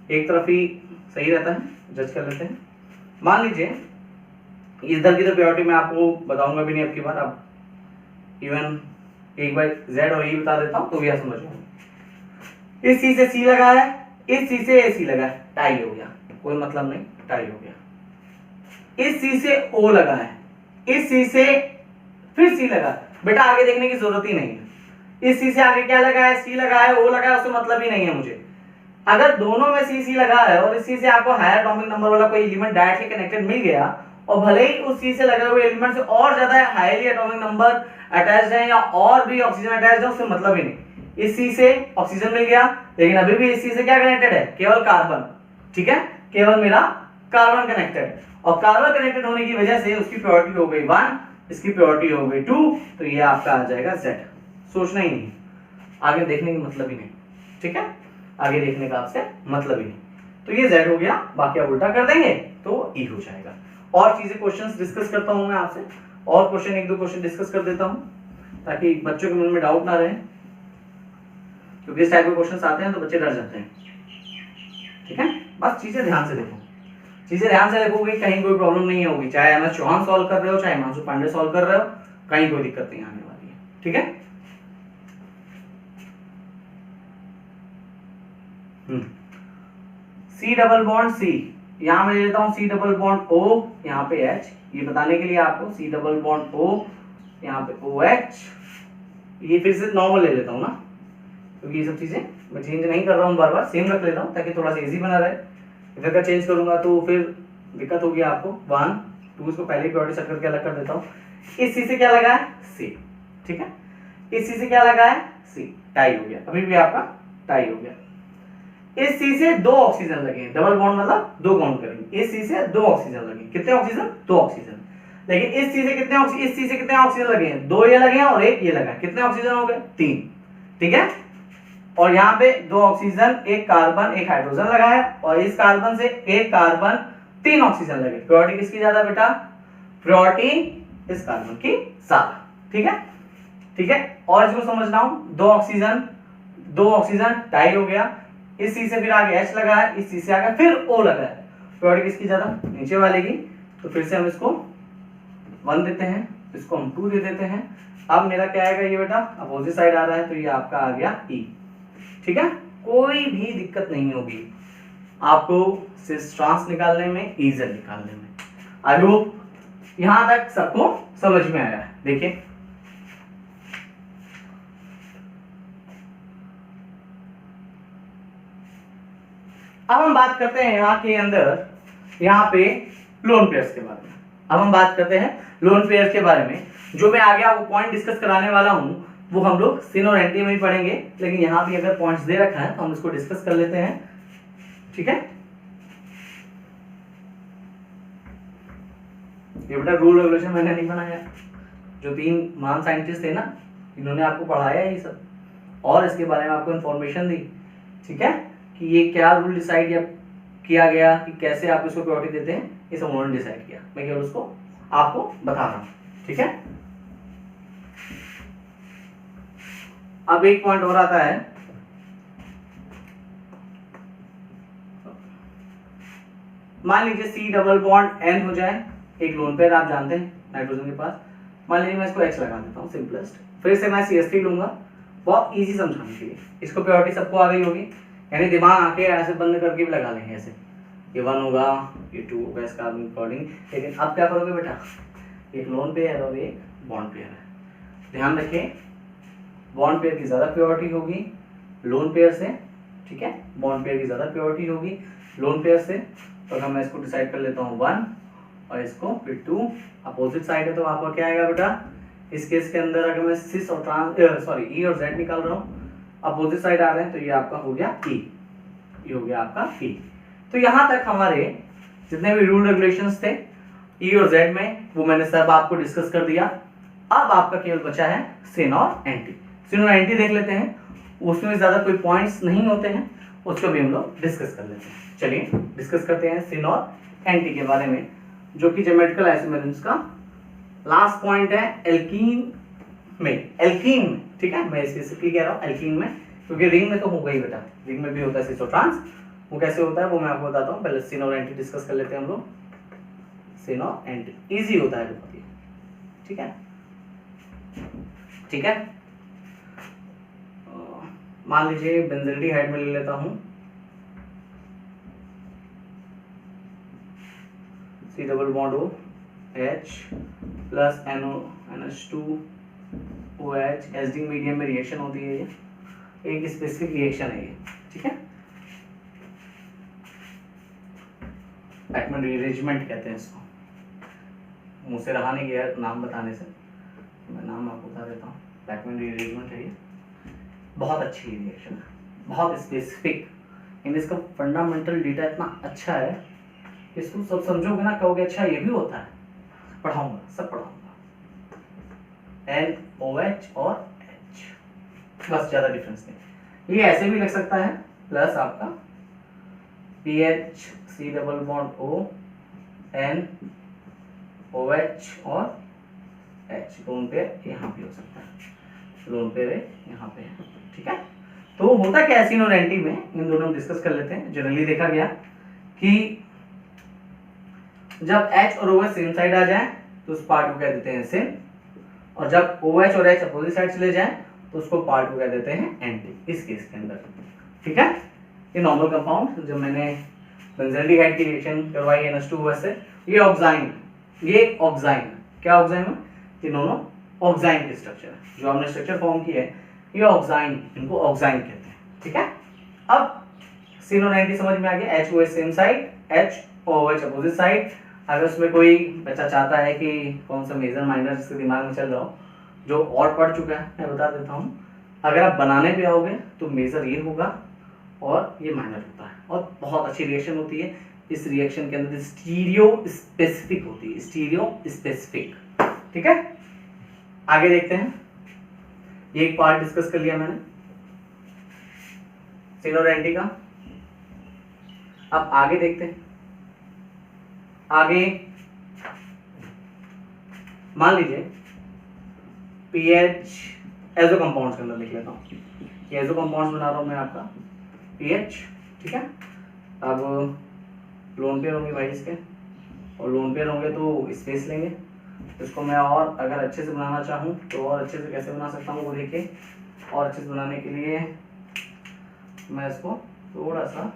एक तरफ ही सही रहता है, जज कर लेते हैं। मान लीजिए इधर की तो प्रायोरिटी मैं आपको बताऊंगा भी नहीं अब की बार, अब इवन एक बार Z और E बता देता हूँ तो यह समझ लो। इस C से C लगा है, इस C से AC लगा है, टाई हो गया, कोई मतलब नहीं, टाई हो गया। इस C से O लगा है, इस C से फिर C लगा, बेटा आगे देखने की जरूरत ही नहीं है। इस C से आगे क्या लगा है, C लगा है, O लगा है, उससे मतलब ही नहीं है मुझे। अगर दोनों में C लगा है और इस C से आपको हायर एटॉमिक नंबर वाला कोई एलिमेंट डायरेक्टली कनेक्टेड मिल गया और भले ही उस C से लगे हुए एलिमेंट से और ज्यादा हाईली एटॉमिक नंबर अटैच्ड है या और भी ऑक्सीजन अटैच्ड है, उससे मतलब ही नहीं। इस C से ऑक्सीजन मिल गया, लेकिन अभी भी इस C से क्या कनेक्टेड है, केवल कार्बन, ठीक है, केवल मेरा कार्बन कनेक्टेड, और कार्बन कनेक्टेड होने की वजह से उसकी प्रायोरिटी हो गई 1, इसकी प्रायोरिटी हो गई 2, तो ये आपका आ जाएगा Z। सोचना ही नहीं, आगे देखने की मतलब ही नहीं, ठीक है, आगे देखने का आपसे मतलब ही नहीं, तो ये Z हो गया, बाकी आप उल्टा कर देंगे तो E हो जाएगा। और चीजें क्वेश्चंस डिस्कस करता हूं मैं आपसे, और क्वेश्चन एक दो क्वेश्चन डिस्कस कर देता हूं ताकि बच्चों के मन में डाउट ना रहे, क्योंकि इस टाइप के क्वेश्चंस आते हैं तो बच्चे डर जाते हैं, ठीक है। बस चीजें ध्यान से देखो, चीजें ध्यान से देखोगे, कहीं कोई प्रॉब्लम नहीं होगी, चाहे एमएस चौहान सॉल्व कर रहे हो, चाहे हिमांशु पांडे सॉल्व कर रहे हो, कहीं कोई दिक्कत नहीं आने वाली है, ठीक है। C डबल बॉन्ड C, यहां मैं ले लेता हूं C डबल बॉन्ड O, यहाँ पे H, ये बताने के लिए आपको C डबल बॉन्ड O, यहाँ पे OH, ये फिर से नॉर्मल ले लेता हूं ना, क्योंकि ये सब चीजें मैं चेंज नहीं कर रहा हूं, बार बार सेम रख लेता हूं ताकि थोड़ा सा इजी बना रहे। इधर का चेंज करूंगा तो फिर दिक्कत होगी आपको। 1 2 इसको पहले प्रायोरिटी सेट करके अलग कर देता हूं। इस C से क्या लगा है, C, ठीक है, इस C से क्या लगा है, C, टाई हो गया, अभी भी आपका टाई हो गया। इस C से 2 ऑक्सीजन लगे, डबल बॉन्ड मतलब 2 काउंट करेंगे, इस C से 2 ऑक्सीजन लगे, कितने ऑक्सीजन, 2 ऑक्सीजन, लेकिन इस C से कितने ऑक्सीजन, इस C से कितने ऑक्सीजन लगे हैं, 2 ये लगे हैं और 1 ये लगा है, कितने ऑक्सीजन हो गए, 3, ठीक है। और यहाँ पे 2 ऑक्सीजन, 1 कार्बन, 1 हाइड्रोजन लगा है, और इस कार्बन से 1 कार्बन, 3 ऑक्सीजन लगे। प्रायोरिटी किसकी ज्यादा बेटा, प्रायोरिटी इस कार्बन की ज्यादा, ठीक है, ठीक है। और इसको समझना हो, 2 ऑक्सीजन टाई हो गया, इस C से फिर आगे H लगा है, इस C से आगे फिर O लगा है, प्योरिटी किसकी ज्यादा, नीचे वाले की, तो फिर से हम इसको 1 देते हैं, इसको हम 2 दे देते हैं। अब मेरा क्या आएगा ये बेटा, अपोजिट साइड आ रहा है तो ये आपका आ गया E। ठीक है, कोई भी दिक्कत नहीं होगी आपको सिस ट्रांस निकालने में, ईजर निकालने में। आई होप यहां तक सबको समझ में आया है। देखिए अब हम बात करते हैं यहाँ के अंदर, यहाँ पे लोन पेयर्स के बारे में। अब हम बात करते हैं लोन पेयर्स के बारे में। जो मैं आगे आपको पॉइंट डिस्कस कराने वाला हूं वो हम लोग सिन और एंटी में ही पढ़ेंगे, लेकिन यहाँ भी अगर पॉइंट्स दे रखा है तो हम इसको डिस्कस कर लेते हैं। ठीक है, ये बेटा रूल रेगुलेशन मैंने नहीं बनाया, जो 3 महान साइंटिस्ट थे ना, इन्होंने आपको पढ़ाया ये सब और इसके बारे में आपको इंफॉर्मेशन दी। ठीक है, कि ये क्या रूल डिसाइड किया गया कि कैसे आप इसको प्योरिटी देते हैं, ये सब उन्होंने डिसाइड किया। मैं केवल उसको आपको बता रहा हूं। ठीक है, अब एक पॉइंट और आता है, मान लीजिए C डबल बॉन्ड N हो जाए, एक लोन पेयर आप जानते हैं नाइट्रोजन के पास। मान लीजिए मैं इसको X लगा देता हूँ सिंपलेस्ट, फिर से मैं CH3 लूंगा, बहुत इजी समझाने के लिए। इसको प्योरिटी सबको आ गई होगी, यानी दिमाग आके ऐसे बंद करके भी लगा लेंगे ऐसे, ये 1 होगा, ये 2 होगा इसका अकॉर्डिंग। लेकिन अब क्या करोगे बेटा, एक लोन पेयर और एक बॉन्ड पेयर है। ध्यान रखें, बॉन्ड पेयर की ज्यादा प्योरिटी होगी लोन पेयर से। ठीक है, बॉन्ड पेयर की ज्यादा प्योरिटी होगी लोन पेयर से। तो अगर मैं इसको डिसाइड कर लेता हूँ 1 और इसको फिर 2, अपोजिट साइड है तो आपका क्या आएगा बेटा, इस केस के अंदर अगर मैं सिस और ई और जेड निकाल रहा हूँ, अपोजिट साइड आ रहे हैं तो ये आपका हो गया E, ये हो गया आपका E। तो यहां तक हमारे जितने भी रूल रेगुलेशंस थे E और Z में वो मैंने सब आपको डिस्कस कर दिया। अब आपका केवल बचा है सिन और एंटी। सिन और एंटी देख लेते हैं, उसमें ज्यादा कोई पॉइंट्स नहीं होते हैं, उसको भी हम लोग डिस्कस कर लेते हैं। चलिए डिस्कस करते हैं सिन और एंटी के बारे में, जो कि ज्योमेट्रिकल आइसोमेरिज्म का लास्ट पॉइंट है एल्कीन में। ठीक है, मैं स्पेसिफिकली कह रहा हूँ एल्कीन में, क्योंकि रिंग में तो होगा ही बेटा, रिंग में भी होता है सिस और ट्रांस। वो कैसे होता है वो मैं आपको बताता हूँ, पहले सिन और एंटी डिस्कस कर लेते हैं हम लोग। सिन और एंटी इजी होता है बहुत ही। ठीक है, ठीक है, मान लीजिए बेंजल्डिहाइड में ले लेता हूँ C double bond O H plus NH2 OH, acidic medium में रिएक्शन होती है, ये एक स्पेसिफिक रिएक्शन है ये। ठीक है, बैकमैन रीअरेंजमेंट कहते हैं इसको, मुंह से रहा नहीं गया नाम बताने से, मैं नाम आपको बता देता हूँ। बैकमैन रीअरेंजमेंट है ये, बहुत अच्छी रिएक्शन है, बहुत स्पेसिफिक, इन इसका फंडामेंटल डेटा इतना अच्छा है, इसको सब समझोगे ना, कहोगे अच्छा ये भी होता है। पढ़ाऊंगा, सब पढ़ाऊंगा, NOH और H, बस ज्यादा डिफरेंस नहीं। ये ऐसे भी लग सकता है, प्लस आपका PH C double bond O N OH और H, लोन पेयर यहाँ पे हो सकता है, लोन पेयर यहाँ पे है। ठीक है, तो होता क्या है सिन और एंटी में, इन दोनों में डिस्कस कर लेते हैं। जनरली देखा गया कि जब H और OH सेम साइड आ जाए तो उस पार्ट को कह देते हैं सिन, और जब OH और H अपोजिट साइड चले जाएं तो उसको पार्ट को कह देते हैं एंटी, इस केस के अंदर। ठीक है, ये नॉर्मल कंपाउंड, जब मैंने बेंजल्डिहाइड की रिएक्शन करवाई NH2OH से, ये ऑक्साइन, ये ऑक्साइन, क्या ऑक्साइन है, ये दोनों ऑक्साइन के स्ट्रक्चर है, जो हमने स्ट्रक्चर फॉर्म किया है ये ऑक्साइन, इनको ऑक्साइन कहते हैं। ठीक है, अब सिन और एंटी समझ में आ गया, HOH same side, HOH opposite side. अगर उसमें कोई बच्चा चाहता है कि कौन सा मेजर माइनर जिसके दिमाग में चल रहा हो, जो और पढ़ चुका है, मैं बता देता हूँ। अगर आप बनाने पे आओगे तो मेजर ये होगा और ये माइनर होता है, और बहुत अच्छी रिएक्शन होती है। इस रिएक्शन के अंदर स्टीरियो स्पेसिफिक होती है, स्टीरियो स्पेसिफिक। ठीक है, आगे देखते हैं, ये एक पार्ट डिस्कस कर लिया मैंने सिन और एंटी का। अब आगे देखते हैं, आगे मान लीजिए पीएच एजो कंपाउंड्स के अंदर लिख लेता हूँ, एजो कंपाउंड्स बना रहा हूँ मैं आपका पीएच। ठीक है, अब लोन पेयर होंगे भाई इसके, और लोन पेयर होंगे तो स्पेस लेंगे। इसको मैं और अगर अच्छे से बनाना चाहूँ तो और अच्छे से कैसे बना सकता हूँ वो देखिए। और अच्छे से बनाने के लिए मैं इसको थोड़ा सा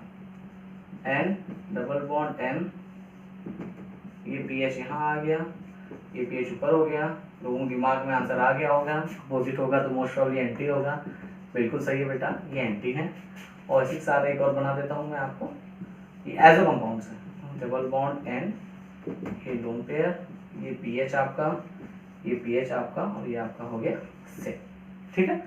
N डबल बॉन्ड N, ये PH यहाँ आ गया, ये PH ऊपर हो गया। लोगों के दिमाग में आंसर आ गया होगा, अपोजिट होगा तो मोस्ट प्रॉब्ली एंटी होगा। बिल्कुल सही है बेटा, ये एंटी है। और इसी के साथ एक और बना देता हूँ मैं आपको, ये एजो कंपाउंड है, डबल बॉन्ड N, ये लोन पेयर, ये PH आपका, ये PH आपका, और ये आपका हो गया से। ठीक है,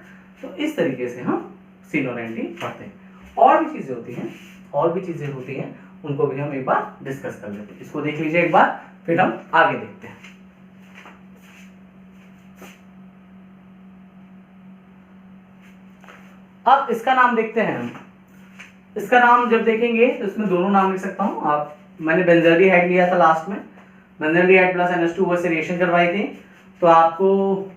तो इस तरीके से हम सिन और एंटी पढ़ते हैं। और भी चीजें होती हैं, और भी चीजें होती हैं, उनको भी हम एक बार डिस्कस कर लेते हैं। इसको देख लीजिए एक बार, फिर हम आगे देखते हैं। अब इसका नाम देखते हैं हम। इसका नाम जब देखेंगे तो इसमें दोनों नाम लिख सकता हूं आप। मैंने बेंजल्डिहाइड लिया था लास्ट में, बेंजल्डिहाइड प्लस NH2 से रिएक्शन करवाई थी, तो आपको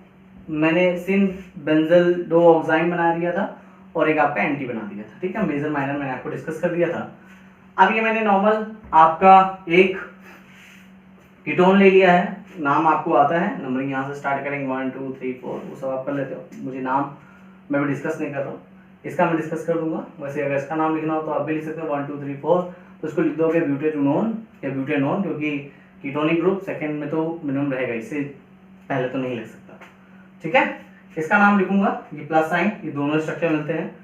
मैंने सिन बेंजल दो ऑक्साइन बना दिया था और एक आपका एंटी बना दिया था। ठीक है, मेजर माइनर मैंने आपको डिस्कस कर दिया था। अब ये मैंने नॉर्मल आपका एक कीटोन ले लिया है, नाम आपको आता है, नंबरिंग यहाँ से स्टार्ट करेंगे 1 2 3 4, वो सब आप कर लेते हो। मुझे नाम मैं भी डिस्कस नहीं कर रहा हूँ, इसका मैं डिस्कस कर दूंगा। वैसे अगर इसका नाम लिखना हो तो आप भी लिख सकते हो 1 2 3 4, तो उसको लिख दोगे ब्यूटेनोन या ब्यूटेनोन, क्योंकि कीटोनिक ग्रुप सेकंड में तो मिनिमम रहेगा, इससे पहले तो नहीं लिख सकता। ठीक है, इसका नाम लिखूंगा, ये प्लस साइन, ये दोनों स्ट्रक्चर मिलते हैं।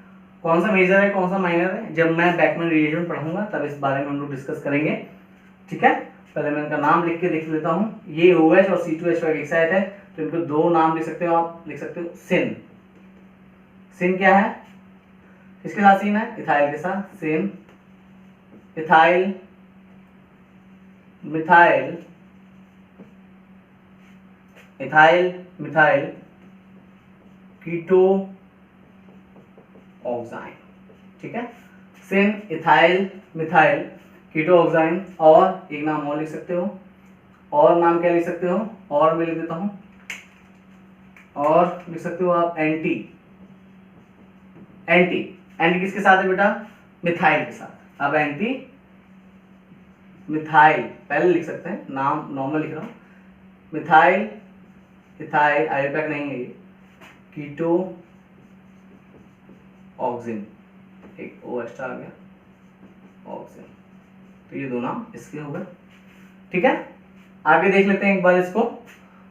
कौन सा मेजर है कौन सा माइनर है, जब मैं बैकमैन रिएजेंट पढ़ूंगा तब इस बारे में हम लोग डिस्कस करेंगे। ठीक है, पहले मैं इनका नाम लिख के देख लेता हूँ। ये OH और C2H का एक साइड है, तो इनको दो नाम लिख सकते हो आप, लिख सकते हो सिन। सिन क्या है, इसके साथ सिन है, इथाइल के साथ सिन, इथाइल मिथाइल, इथाइल मिथाइल कीटो ऑक्साइन। ठीक है, सिन इथाइल मिथाइल कीटो ऑक्साइन। और एक नाम और लिख सकते हो, और नाम क्या लिख सकते हो, और मैं लिख देता हूं, और लिख सकते हो आप एंटी। एंटी एंटी किसके साथ है बेटा, मिथाइल के साथ। अब एंटी मिथाइल पहले लिख सकते हैं, नाम नॉर्मल लिख रहा हूं, मिथाइल इथाइल आयोपैक नहीं है ये, कीटो ऑक्सिन, एक O एक्स्ट्रा आ गया ऑक्सिन, तो ये दो नाम इसके हो गए। ठीक है, आगे देख लेते हैं एक बार इसको,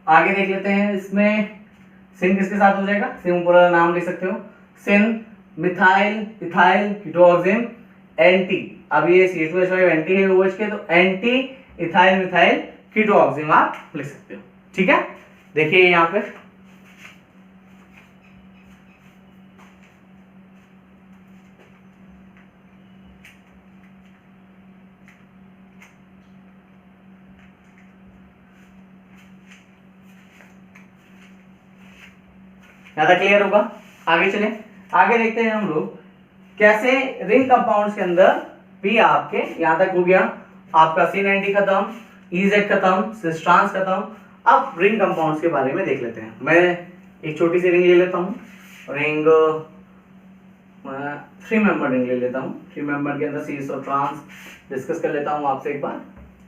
आगे देख लेते हैं। इसमें सिन किसके साथ हो जाएगा, सिन पूरा नाम लिख सकते हो, सिन मिथाइल इथाइल कीटो ऑक्सिन एंटी। अब ये CH2H5 एंटी है OH के, तो एंटी इथाइल मिथाइल कीटो ऑक्सिन आप लिख सकते हो। ठीक है, देखिए यहाँ पे ज्यादा क्लियर होगा। आगे चले, आगे देखते हैं हम लोग कैसे रिंग कंपाउंड्स के अंदर भी आपके यहां तक हो गया आपका सिन एंटी खत्म, EZ खत्म, सिस ट्रांस खत्म। अब रिंग कंपाउंड्स के बारे में देख लेते हैं। मैं एक छोटी सी रिंग ले लेता हूँ, रिंग 3 मेंबर रिंग ले लेता हूँ। 3 मेंबर के अंदर सिस और ट्रांस डिस्कस कर लेता हूँ आपसे एक बार,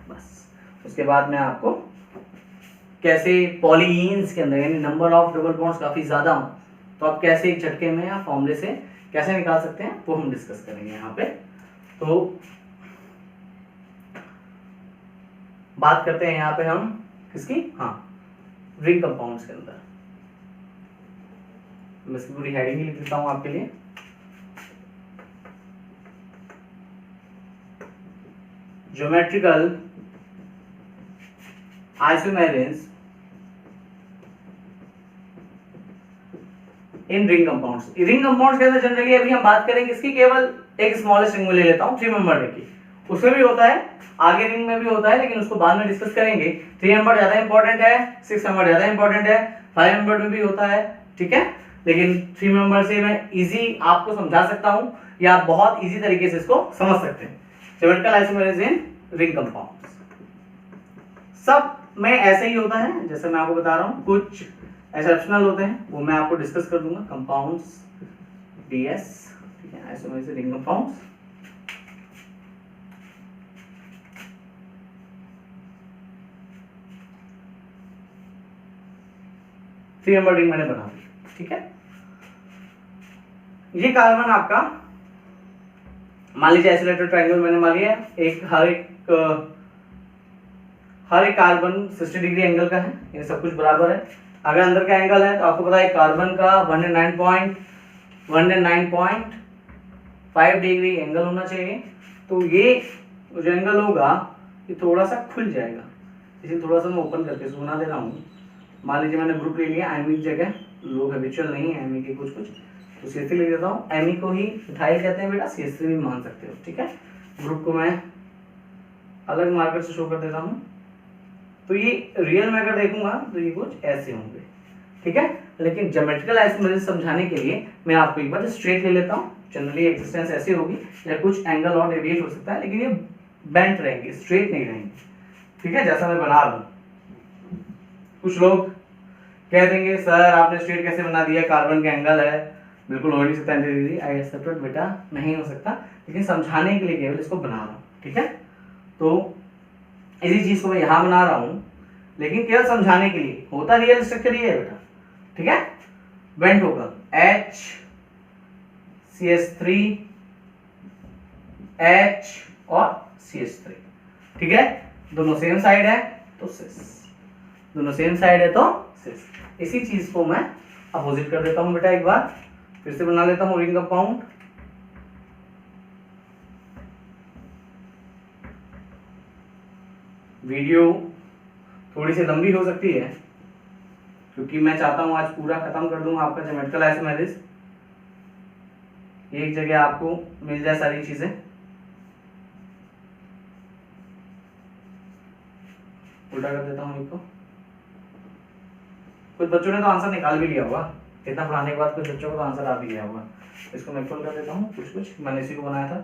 बस। उसके बाद मैं आपको कैसे पॉलीइन्स के अंदर यानी नंबर ऑफ डबल बॉन्ड्स काफी ज्यादा हो तो आप कैसे एक झटके में या फॉर्मूले से कैसे निकाल सकते हैं वो हम डिस्कस करेंगे यहाँ पे। तो बात करते हैं यहाँ पे हम किसकी, हाँ, रिंग कंपाउंड्स के अंदर। मैं इसकी पूरी हेडिंग ही लिख देता हूँ आपके लिए। Geometrical isomerism in ring compounds. Ring compounds के अंदर जनरली अभी हम बात करेंगे इसकी केवल एक स्मॉलेस्ट रिंग में ले लेता हूँ 3 मेंबर रिंग की, उसमें भी होता है, आगे रिंग में भी होता है, लेकिन उसको बाद में डिस्कस करेंगे। 3 मेंबर ज्यादा इंपॉर्टेंट है, 6 मेंबर ज्यादा इंपॉर्टेंट है, 5 मेंबर में भी होता है। ठीक है, लेकिन 3 मेंबर से मैं इजी आपको समझा सकता हूं या आप बहुत इजी तरीके से इसको समझ सकते हैं। Geometrical isomerism in ring compounds सब में ऐसे ही होता है जैसे मैं आपको बता रहा हूं, कुछ एक्सेप्शनल होते हैं वो मैं आपको डिस्कस कर दूंगा। कंपाउंड्स DS, ठीक है, isomerism ring compounds. 3 number ring मैंने बना दी। ठीक है, ये कार्बन आपका मान लीजिए आइसोलेटेड ट्रायंगल मैंने मान लिया, एक हर एक कार्बन 60 डिग्री एंगल का है, ये सब कुछ बराबर है। अगर अंदर का एंगल है तो आपको पता है कार्बन का 109.5 डिग्री एंगल होना चाहिए। तो ये जो एंगल होगा ये थोड़ा सा खुल जाएगा, इसे थोड़ा सा मैं ओपन करके इसको बना दे रहा हूँ। मान लीजिए मैंने ग्रुप ले लिया एमी की जगह, लोग हैबिचुअल नहीं है एमी के कुछ तो CH3 लिख देता हूँ। एमी को ही मिथाइल कहते हैं बेटा, CH3 भी मान सकते हो। ठीक है, ग्रुप को मैं अलग मार्कर से शो कर देता हूँ। तो ये रियल में अगर देखूंगा तो ये कुछ ऐसे होंगे। ठीक है, लेकिन ज्योमेट्रिकल आइसोमेरिज्म समझाने के लिए मैं आपको एक बार स्ट्रेट ले लेता हूँ। जनरली एक्सिस्टेंस ऐसी होगी या कुछ एंगल और डेविएट हो सकता है, लेकिन ये बेंट रहेंगे, स्ट्रेट नहीं रहेंगे। ठीक है, जैसा मैं बना रहा हूँ। कुछ लोग कह देंगे सर आपने स्ट्रेट कैसे बना दिया, कार्बन का एंगल है, बिल्कुल हो नहीं सकता 90 डिग्री। आई एक्सेप्ट इट बेटा, नहीं हो सकता, लेकिन समझाने के लिए केवल इसको बना रहा हूँ। ठीक है, तो इसी चीज को मैं यहां बना रहा हूं, लेकिन केवल समझाने के लिए। होता रियल स्ट्रक्चर ये है बेटा। ठीक है, बेंट होगा HCH3 H और CH3। ठीक है, दोनों सेम साइड है तो सिस, दोनों सेम साइड है तो सिस। इसी चीज को मैं अपोजिट कर देता हूं बेटा। एक बार फिर से बना लेता हूं रिंग कंपाउंड। वीडियो थोड़ी सी लंबी हो सकती है क्योंकि मैं चाहता हूं आज पूरा खत्म कर दूं आपका ज्योमेट्रिकल आइसोमेरिज्म, एक जगह आपको मिल जाए सारी चीजें। उल्टा कर देता हूं इनको। कुछ बच्चों ने तो आंसर निकाल भी लिया होगा, इतना पढ़ाने के बाद कुछ बच्चों को तो आंसर आ भी गया होगा। इसको मैं खोल कर देता हूँ। कुछ मैंने इसी को बनाया था,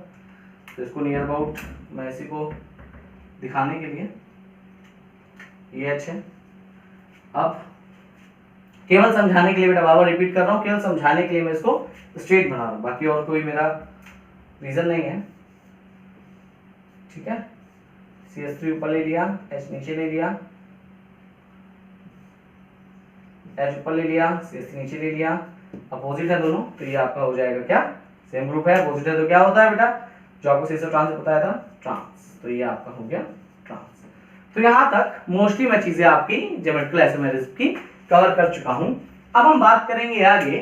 तो इसको नियर अबाउट मैं इसी को दिखाने के लिए ये अच्छे। अब केवल समझाने के लिए बेटा, बार रिपीट कर रहा हूँ, केवल समझाने के लिए मैं इसको स्ट्रेट बना रहा हूँ, बाकी और कोई मेरा रीजन नहीं है। ठीक है, CH3 ऊपर ले लिया, H नीचे ले लिया, H ऊपर ले लिया, CH3 नीचे ले लिया। अपोजिट है दोनों, तो ये आपका हो जाएगा क्या, सेम ग्रुप है। अपोजिट है तो क्या होता है बेटा, जो आपको सीधे ट्रांस बताया था, ट्रांस। तो ये आपका हो गया ट्रांस। तो यहां तक मोस्टली मैं चीजें आपकी ज्योमेट्रिकल आइसोमेरिज्म की कवर कर चुका हूं। अब हम बात करेंगे आगे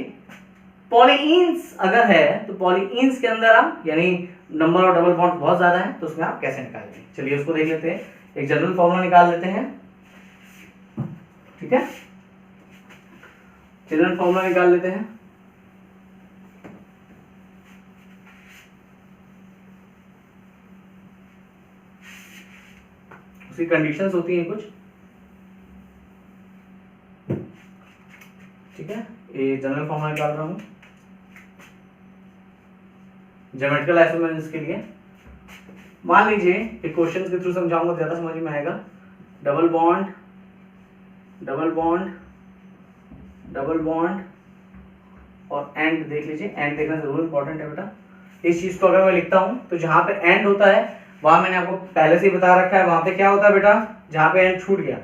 पॉलीइंस अगर है तो पॉलीइंस के अंदर हम यानी नंबर और डबल बॉन्ड बहुत ज्यादा है तो उसमें आप कैसे निकालेंगे, चलिए उसको देख लेते हैं। एक जनरल फॉर्मूला निकाल लेते हैं। ठीक है, जनरल फॉर्मूला निकाल लेते हैं। उसकी कंडीशंस होती हैं कुछ। ठीक है, ये जनरल फॉर्मूला निकाल रहा हूं ज्योमेट्रिकल आइसोमेरिज्म के लिए। मान लीजिए एक क्वेश्चन के थ्रू समझाऊंगा, ज्यादा समझ में आएगा। Double bond double bond double bond और एंड देख लीजिए। एंड देखना जरूर इंपॉर्टेंट है बेटा। इस चीज को अगर मैं लिखता हूं तो जहां पे एंड होता है वहां मैंने आपको पहले से ही बता रखा है, वहां पे क्या होता है बेटा, जहां पे एंड छूट गया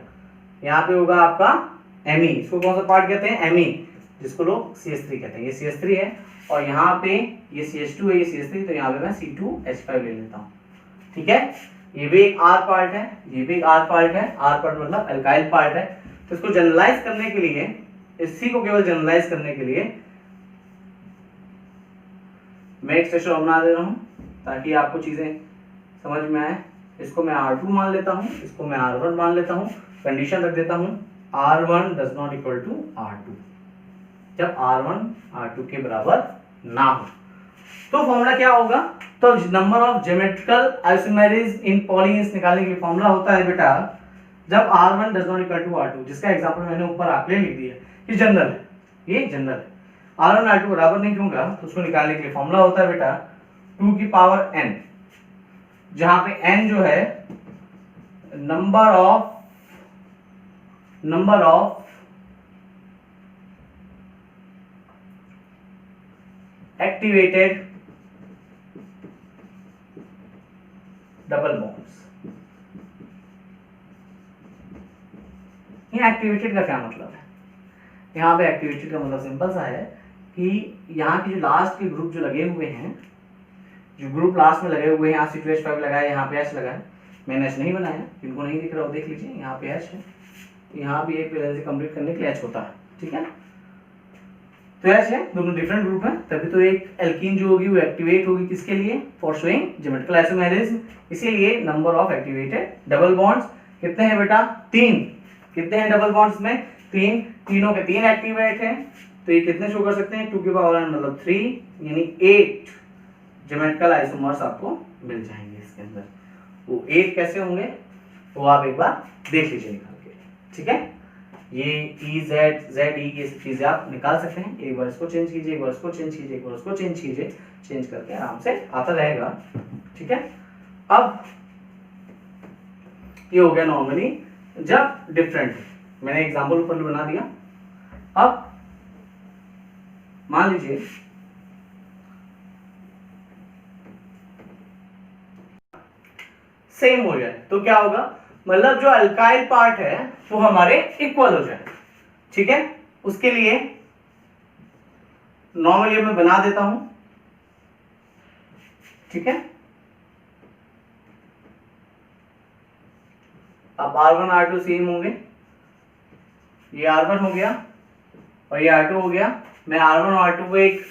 यहाँ पे होगा आपका एमी। इसको कौन सा पार्ट कहते हैं, एमी, जिसको लोग CH3 कहते हैं। ये CH3 है और यहाँ पे ये CH2 है, ये CH3, तो यहाँ पे मैं C2H5 ले लेता हूँ। ठीक है, ये भी एक R पार्ट है, ये भी एक R पार्ट है। R पार्ट मतलब अल्काइल पार्ट है। तो इसको जनरलाइज करने के लिए, इसी को केवल जनरलाइज करने के लिए मैं एक स्ट्रक्चर बना दे रहा हूँ ताकि आपको चीजें समझ में आए। इसको मैं R2 मान लेता हूँ, इसको मैं R1 मान लेता हूँ। कंडीशन रख देता हूँ R1 does not equal to R2, जब R1 R2 के बराबर ना हो। तो फॉर्मूला क्या होगा, तो number of geometrical isomerism in polyenes निकालने के लिए फॉर्मूला होता है बेटा, जब R1 does not equal to R2, जिसका एग्जांपल मैंने ऊपर आपके लिए लिख दिया। ये जनरल है, ये जनरल है। R1 R2 बराबर नहीं दूंगा तो उसको निकालने के लिए फॉर्मूला होता है बेटा 2 की पावर n, जहां पे n जो है number of activated double bonds. ये एक्टिवेटेड का क्या मतलब है, यहाँ पे एक्टिवेटेड का मतलब सिंपल सा है कि यहाँ की जो लास्ट के ग्रुप जो लगे हुए हैं, जो ग्रुप लास्ट में लगे हुए हैं, यहाँ C2H5 लगा है, यहाँ पे H लगा है, मैंने H नहीं बनाया, जिनको नहीं दिख रहा हो देख लीजिए, यहाँ पे H है, यहाँ भी एक वैलेंसी कंप्लीट करने के लिए H होता है, ठीक है। तो H है, दोनों डिफरेंट ग्रुप है, तभी तो एक एल्कीन जो होगी वो एक्टिवेट होगी किसके लिए, फॉर शोइंग ज्योमेट्रिकल आइसोमेरिज्म। इसीलिए number of activated double bonds कितने हैं बेटा, 3। कितने हैं डबल बॉन्ड्स में, 3, तीनों के 3 एक्टिवेट हैं, तो ये कितने शो कर सकते हैं, 2 की पावर n मतलब 3 यानी 8 ज्योमेट्रिकल आइसोमर्स आपको मिल जाएंगे इसके अंदर। वो 8 कैसे होंगे वो आप एक बार देख लीजिए निकाल के, ठीक है। ये E Z Z E ये सब चीजें आप निकाल सकते हैं, एक बार इसको चेंज कीजिए, एक बार इसको चेंज कीजिए, एक बार इसको चेंज कीजिए, चेंज करके आराम से आता रहेगा, ठीक है। अब ये हो गया नॉर्मली जब डिफरेंट, मैंने एग्जांपल ऊपर बना दिया। अब मान लीजिए सेम हो जाए तो क्या होगा, मतलब जो अल्काइल पार्ट है वो हमारे इक्वल हो जाए, ठीक है। उसके लिए नॉर्मली मैं बना देता हूं, ठीक है। अब R1 R2 सेम होंगे, ये R1 हो गया और ये R2 हो गया। मैं R1 और R2 को एक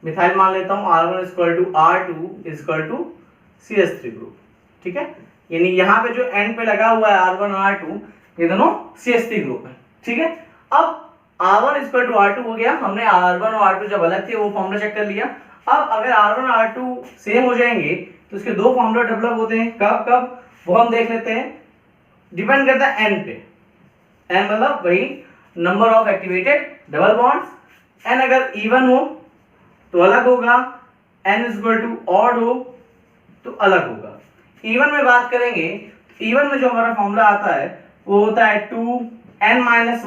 मिथाइल मान लेता हूं, R1 = R2 = CH3 ग्रुप, ठीक है। यानी यहाँ पे जो एंड पे लगा हुआ है R1 और R2 ये दोनों CH3 ग्रुप है, ठीक है। अब R1 = R2 हो गया, हमने R1 और R2 जब अलग थे वो फॉर्मूला चेक कर लिया। अब अगर R1 और R2 सेम हो जाएंगे तो उसके दो फॉर्मूला डेवलप होते हैं, कब कब वो हम देख लेते हैं, डिपेंड करता है n पे, n मतलब वही number of activated double bonds, n अगर इवन हो तो अलग होगा, n = ऑड हो तो अलग होगा। इवन में बात करेंगे, इवन में जो हमारा फॉर्मूला आता है वो होता है 2n - 1 +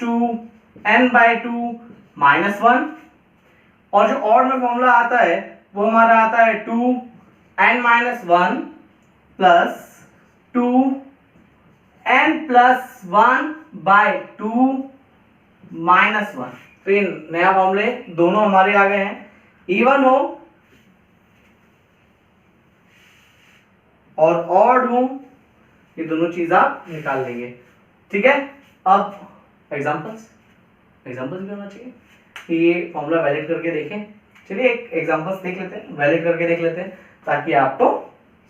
2n/2 - 1, और जो ऑड में फॉर्मूला आता है वो हमारा आता है 2n - 1 + 2n + 1/2 - 1। तो ये नया फॉर्मूले दोनों हमारे आ गए हैं, इवन हो और ऑड हो, ये दोनों चीज आप निकाल लेंगे, ठीक है। अब एग्जांपल्स भी होना चाहिए कि ये फॉर्मूला वैलिड करके देखें। चलिए एक एग्जांपल्स देख लेते हैं, वैलिड करके देख लेते हैं ताकि आपको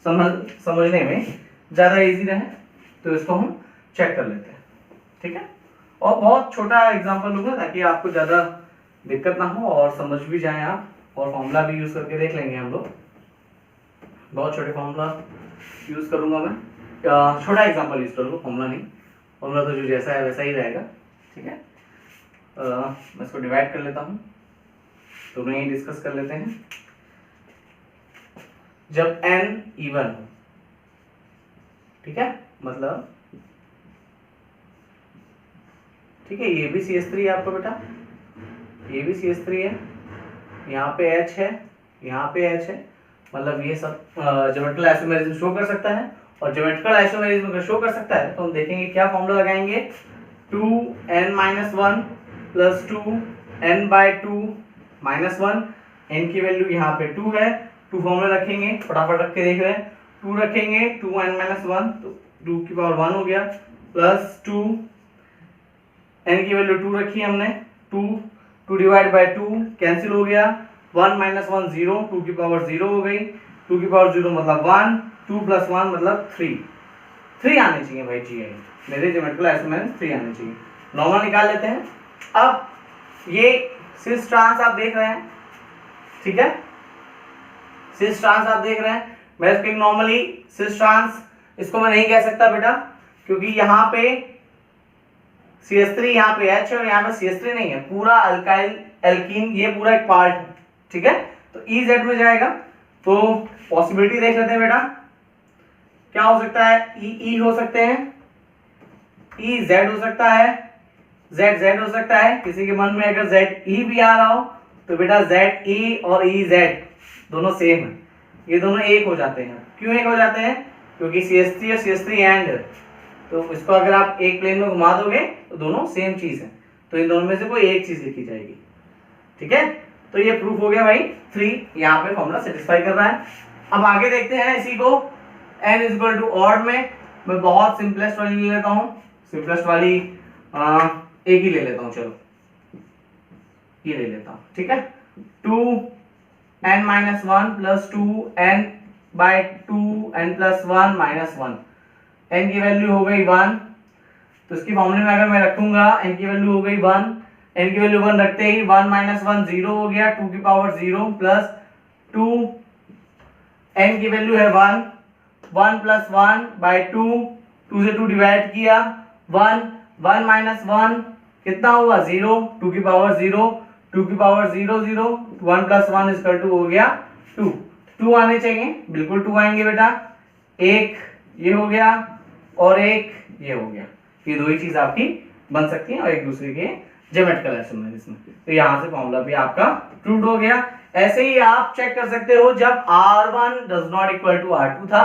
समझने में ज़्यादा इजी रहे। तो इसको हम चेक कर लेते हैं, ठीक है। और बहुत छोटा एग्जांपल होगा ताकि आपको ज़्यादा दिक्कत ना हो और समझ भी जाएं आप, और फॉर्मूला भी यूज़ करके देख लेंगे हम लोग। बहुत छोटे फॉर्मूला यूज़ करूँगा मैं, छोटा एग्जांपल यूज़ करूँगा, फॉर्मूला नहीं, फॉर्मूला तो जो जैसा है वैसा ही रहेगा, ठीक है। मैं इसको डिवाइड कर लेता हूँ, दोनों ही डिस्कस कर लेते हैं। जब n इवन हो, ठीक है, मतलब ठीक है, ये भी CH3 है आपका बेटा, ये भी CH3 है, यहाँ पे H है, यहाँ पे H है, मतलब ये सब ज्योमेट्रिकल आइसोमेरिज्म शो कर सकता है। और ज्योमेट्रिकल आइसोमेरिज्म अगर शो कर सकता है तो हम देखेंगे क्या फॉर्मूला लगाएंगे, 2n - 1 + 2n/2 - 1। n की वैल्यू यहाँ पे 2 है, 2 फॉर्मूला रखेंगे, फटाफट रख के देख रहे हैं, 2 रखेंगे, 2n - 1 तो 2 की पावर 1 हो गया, प्लस 2 n की वैल्यू 2 रखी हमने, 2 / 2 कैंसिल हो गया, 1 - 1 0, 2 की पावर 0 हो गई, 2 की पावर 0 मतलब 1, 2 + 1 मतलब 3 आने चाहिए भाई जी, मेरे ज्योमेट्रिकल आइसोमेरिज्म 3 आने चाहिए। नॉर्मल निकाल लेते हैं। अब ये सिस ट्रांस आप देख रहे हैं, ठीक है, सिस ट्रांस आप देख रहे हैं। मैं इसको नॉर्मली सिस ट्रांस इसको मैं नहीं कह सकता बेटा, क्योंकि यहाँ पे CH3 यहाँ पे H है और यहाँ पे CH3 नहीं है, पूरा अल्काइल एल्कीन ये पूरा एक पार्ट है, ठीक है। तो EZ में जाएगा, तो पॉसिबिलिटी देख लेते हैं बेटा, क्या हो सकता है, E हो सकते हैं, EZ हो सकता है, ZZ हो सकता है। किसी के मन में अगर ZE भी आ रहा हो तो बेटा ZE और EZ दोनों सेम है, ये दोनों एक हो जाते हैं। क्यों एक हो जाते हैं, क्योंकि CH3 और CH3 एंड, तो इसको अगर आप एक प्लेन में घुमा दोगे तो दोनों सेम चीज है। तो इन दोनों में से कोई एक चीज लिखी जाएगी। ठीक है, तो ये प्रूफ हो गया भाई 3, यहाँ पे फॉर्मूला सेटिस्फाई कर रहा है। अब आगे देखते हैं इसी को n इक्वल टू ऑड में। मैं बहुत सिंपलेस्ट वाली ले लेता हूँ, सिंपलेस्ट वाली एक ही ले लेता हूँ, चलो ये ले लेता हूँ। ठीक है, 2n minus 1 plus 2n by 2n plus 1 minus 1। n की वैल्यू हो गई 1, तो इसकी फॉर्मूले में अगर मैं रखूंगा n की वैल्यू हो गई 1, n की वैल्यू 1 रखते ही 1 माइनस 1 0 हो गया, 2 की पावर 0 प्लस 2, n की वैल्यू है 1, 1 प्लस 1 बाय 2, 2 से 2 डिवाइड किया, 1, 1 माइनस 1 कितना हुआ 0, 2 की पावर 0, 2 की पावर 0 0, 1 प्लस 1 इक्वल टू हो गया 2। 2 आने चाहिए, बिल्कुल 2 आएंगे बेटा, एक ये हो गया और एक ये हो गया। ये दो ही चीज आपकी बन सकती है और एक दूसरे के ज्योमेट्रिकल आइसोमेरिज्म में। तो यहाँ से फॉर्मूला भी आपका प्रूव्ड हो गया। ऐसे ही आप चेक कर सकते हो जब R1 does not equal to R2 था।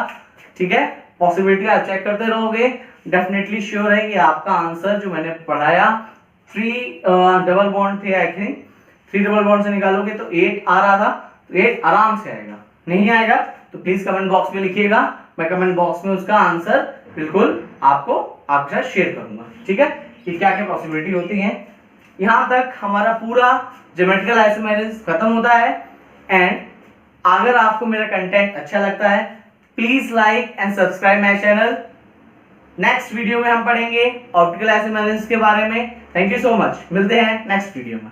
ठीक है, पॉसिबिलिटी आप चेक करते रहोगे, डेफिनेटली श्योर है कि आपका आंसर जो मैंने पढ़ाया 3 डबल बॉन्ड थे, आई थिंक 3 डबल बॉन्ड से निकालोगे तो 8 आ रहा था, तो 8 आराम से आएगा। नहीं आएगा तो प्लीज कमेंट बॉक्स में लिखिएगा, मैं कमेंट बॉक्स में उसका आंसर बिल्कुल आपको आपके साथ शेयर करूंगा। ठीक है, कि क्या क्या पॉसिबिलिटी होती है। यहाँ तक हमारा पूरा ज्योमेट्रिकल आइसोमेरिज्म खत्म होता है। एंड अगर आपको मेरा कंटेंट अच्छा लगता है please like and subscribe my channel. Next video में हम पढ़ेंगे ऑप्टिकल आइसोमेरिज्म के बारे में। थैंक यू सो मच, मिलते हैं नेक्स्ट वीडियो में।